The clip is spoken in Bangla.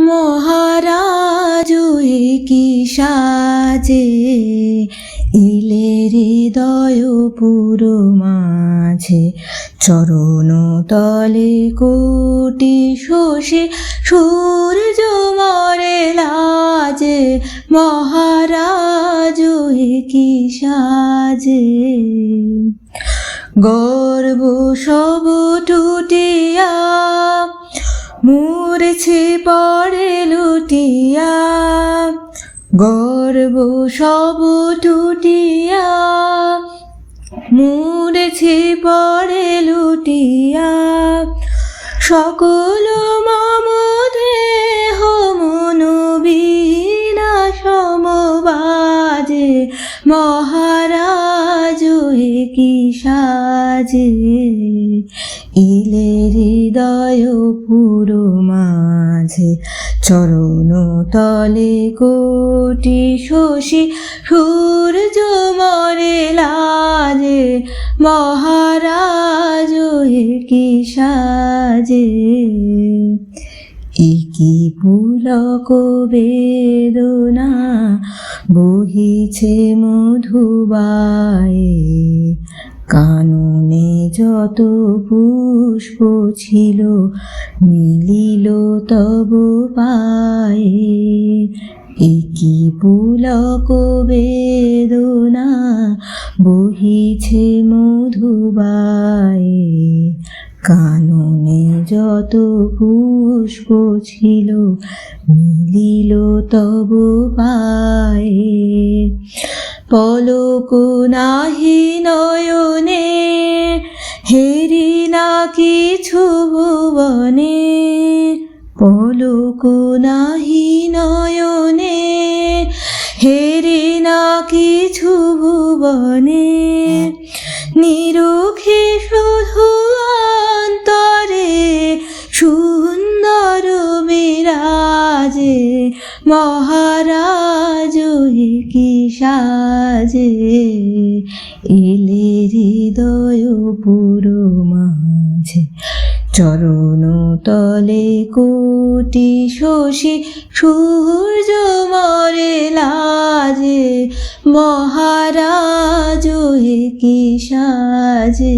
মহারাজ কি সাজে ইলে হৃদয় পুর মাঝে, চরণ তলে কোটি শশী সূর্য মরে লাজে। মহারাজ কি সাজে গর্ব সব টুটিয়া মূর্ছে পড়ে লুটিয়া। গর্ব সব টুটিয়া মূর্ছে পড়ে লুটিয়া। সকল মম দেহ মন বীণা সমবাজে। মহারাজ কি সাজে ইলে হৃদয় পুর মাঝে, চরণ তলে কোটি শশী সূর্য মরে লাজে। মহারাজ কি সাজে কি পুলক বেদনা বহিছে মধুবায়ে। কাননে যত পুষ্প ছিল মিলিল তব পায়ে। কি পুলক বেদনা বহিছে মধুবায়ে। কাননে যত পুষ্প ছিল মিলিল তব পায়ে। পলক নাহি নয়নে হেরি না কিছু ভুবনে। পলক নাহি নয়নে হেরি না কিছু ভুবনে। নিরুখে শুধু অন্তরে সুন্দর বিরাজে। মহারাজ কি সাজে ইলে হৃদয় পুর মাঝে, চরণ তলে কোটি শশী সূর্য মরে লাজে। মহারাজ কি সাজে।